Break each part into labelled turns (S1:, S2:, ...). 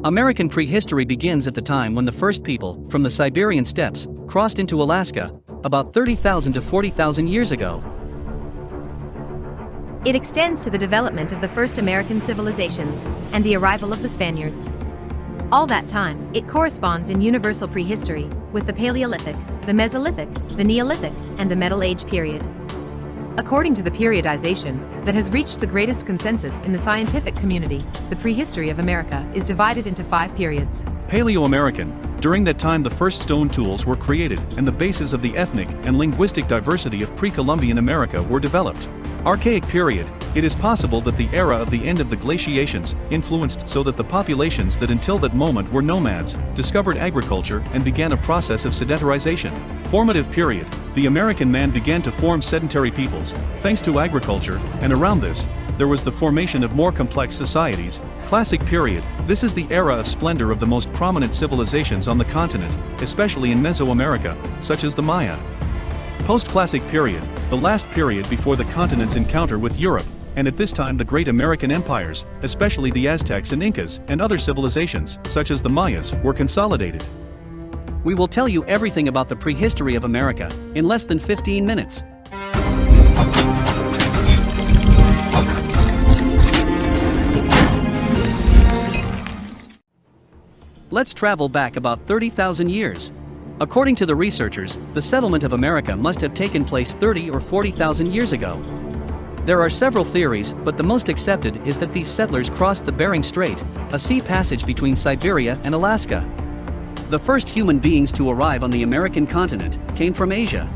S1: American prehistory begins at the time when the first people, from the Siberian steppes, crossed into Alaska, about 30,000 to 40,000 years ago.
S2: It extends to the development of the first American civilizations and the arrival of the Spaniards. All that time, it corresponds in universal prehistory with the Paleolithic, the Mesolithic, the Neolithic, and the Metal Age period. According to the periodization that has reached the greatest consensus in the scientific community, the prehistory of America is divided into 5 periods.
S3: Paleo-American. During that time the first stone tools were created and the bases of the ethnic and linguistic diversity of pre-Columbian America were developed. Archaic period. It is possible that the era of the end of the glaciations influenced so that the populations that until that moment were nomads discovered agriculture and began a process of sedentarization. Formative period. The American man began to form sedentary peoples, thanks to agriculture, and around this, there was the formation of more complex societies. Classic period. This is the era of splendor of the most prominent civilizations on the continent, especially in Mesoamerica, such as the Maya. Post-classic period. The last period before the continent's encounter with Europe, and at this time the great American empires, especially the Aztecs and Incas and other civilizations, such as the Mayas, were consolidated.
S1: We will tell you everything about the prehistory of America in less than 15 minutes. Let's travel back about 30,000 years. According to the researchers, the settlement of America must have taken place 30 or 40,000 years ago. There are several theories, but the most accepted is that these settlers crossed the Bering Strait, a sea passage between Siberia and Alaska. The first human beings to arrive on the American continent came from Asia.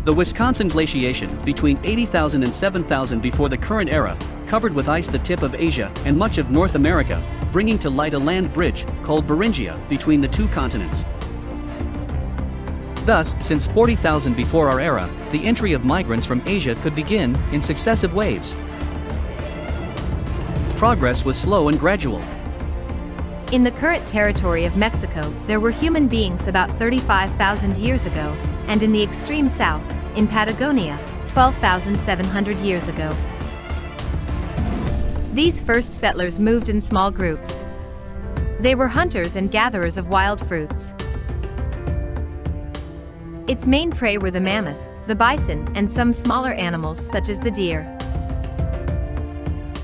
S1: The Wisconsin glaciation, between 80,000 and 7,000 before the current era, covered with ice the tip of Asia and much of North America, bringing to light a land bridge, called Beringia, between the two continents. Thus, since 40,000 before our era, the entry of migrants from Asia could begin in successive waves. Progress was slow and gradual.
S2: In the current territory of Mexico, there were human beings about 35,000 years ago, and in the extreme south, in Patagonia, 12,700 years ago. These first settlers moved in small groups. They were hunters and gatherers of wild fruits. Its main prey were the mammoth, the bison, and some smaller animals such as the deer.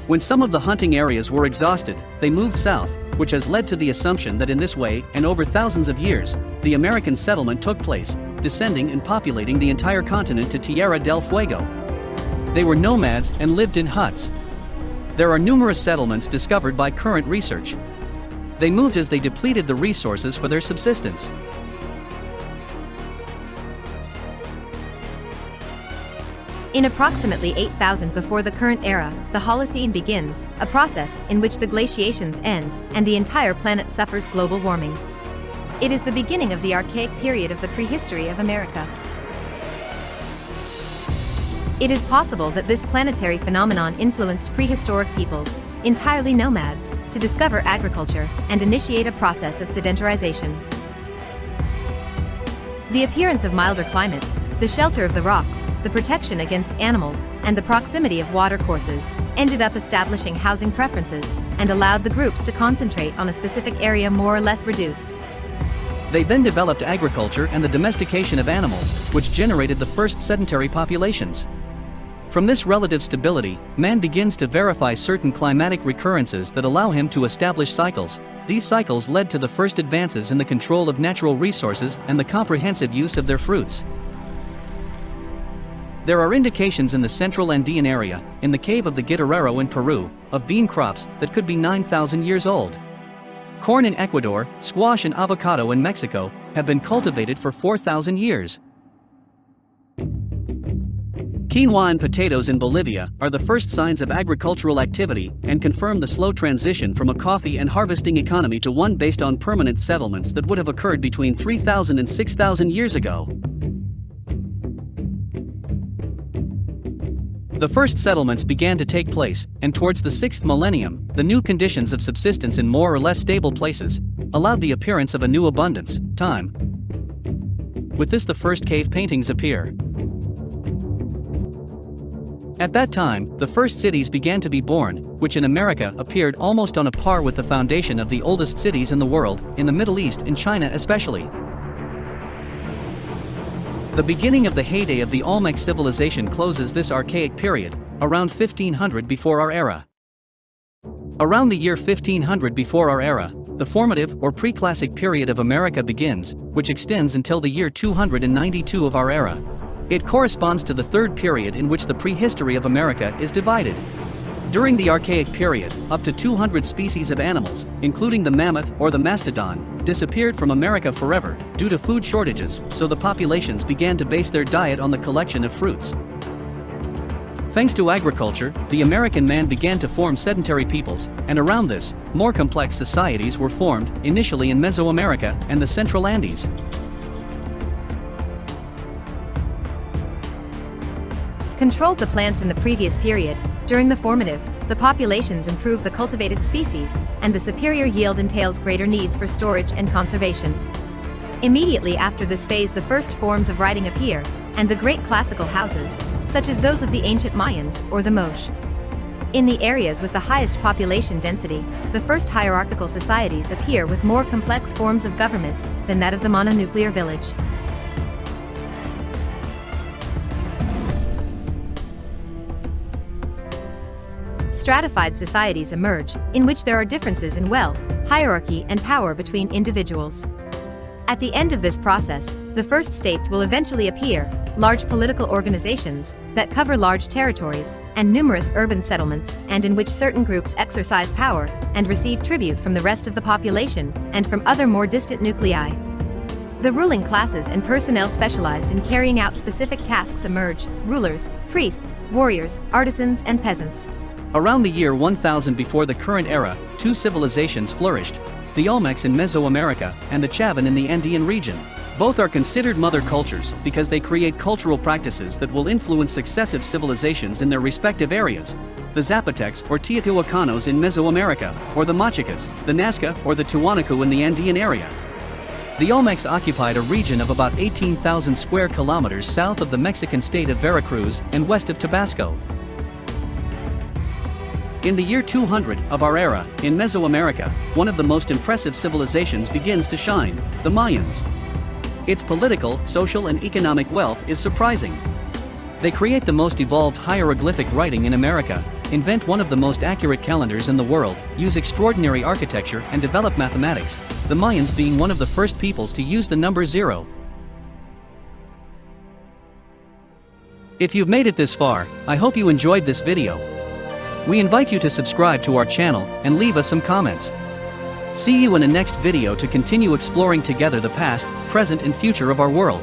S1: When some of the hunting areas were exhausted, they moved south, which has led to the assumption that in this way, and over thousands of years, the American settlement took place, descending and populating the entire continent to Tierra del Fuego. They were nomads and lived in huts. There are numerous settlements discovered by current research. They moved as they depleted the resources for their subsistence.
S2: In approximately 8,000 before the current era, the Holocene begins, a process in which the glaciations end and the entire planet suffers global warming. It is the beginning of the archaic period of the prehistory of America. It is possible that this planetary phenomenon influenced prehistoric peoples, entirely nomads, to discover agriculture and initiate a process of sedentarization. The appearance of milder climates, the shelter of the rocks, the protection against animals, and the proximity of water courses ended up establishing housing preferences and allowed the groups to concentrate on a specific area more or less reduced.
S1: They then developed agriculture and the domestication of animals, which generated the first sedentary populations. From this relative stability, man begins to verify certain climatic recurrences that allow him to establish cycles. These cycles led to the first advances in the control of natural resources and the comprehensive use of their fruits. There are indications in the central Andean area, in the cave of the Guitarrero in Peru, of bean crops that could be 9,000 years old. Corn in Ecuador, squash and avocado in Mexico have been cultivated for 4,000 years. Quinoa and potatoes in Bolivia are the first signs of agricultural activity and confirm the slow transition from a coffee and harvesting economy to one based on permanent settlements that would have occurred between 3,000 and 6,000 years ago. The first settlements began to take place, and towards the 6th millennium, the new conditions of subsistence in more or less stable places allowed the appearance of a new abundance, time. With this the first cave paintings appear. At that time, the first cities began to be born, which in America appeared almost on a par with the foundation of the oldest cities in the world, in the Middle East and China especially. The beginning of the heyday of the Olmec civilization closes this archaic period, around 1500 before our era. Around the year 1500 before our era, the formative or pre-classic period of America begins, which extends until the year 292 of our era. It corresponds to the third period in which the prehistory of America is divided. During the Archaic period, up to 200 species of animals, including the mammoth or the mastodon, disappeared from America forever due to food shortages, so the populations began to base their diet on the collection of fruits. Thanks to agriculture, the American man began to form sedentary peoples, and around this, more complex societies were formed, initially in Mesoamerica and the Central Andes.
S2: Controlled the plants in the previous period. During the formative, the populations improve the cultivated species, and the superior yield entails greater needs for storage and conservation. Immediately after this phase, the first forms of writing appear, and the great classical houses, such as those of the ancient Mayans or the Moche. In the areas with the highest population density, the first hierarchical societies appear with more complex forms of government than that of the mononuclear village. Stratified societies emerge, in which there are differences in wealth, hierarchy, and power between individuals. At the end of this process, the first states will eventually appear, large political organizations that cover large territories, and numerous urban settlements, and in which certain groups exercise power and receive tribute from the rest of the population and from other more distant nuclei. The ruling classes and personnel specialized in carrying out specific tasks emerge: rulers, priests, warriors, artisans, and peasants.
S1: Around the year 1000 before the current era, two civilizations flourished: the Olmecs in Mesoamerica and the Chavan in the Andean region. Both are considered mother cultures because they create cultural practices that will influence successive civilizations in their respective areas. The Zapotecs or Teotihuacanos in Mesoamerica, or the Machicas, the Nazca or the Tiwanaku in the Andean area. The Olmecs occupied a region of about 18,000 square kilometers south of the Mexican state of Veracruz and west of Tabasco. In the year 200 of our era, in Mesoamerica, one of the most impressive civilizations begins to shine: the Mayans. Its political, social, and economic wealth is surprising. They create the most evolved hieroglyphic writing in America, invent one of the most accurate calendars in the world, use extraordinary architecture, and develop mathematics, the Mayans being one of the first peoples to use the number 0. If you've made it this far, I hope you enjoyed this video. We invite you to subscribe to our channel and leave us some comments. See you in a next video to continue exploring together the past, present, and future of our world.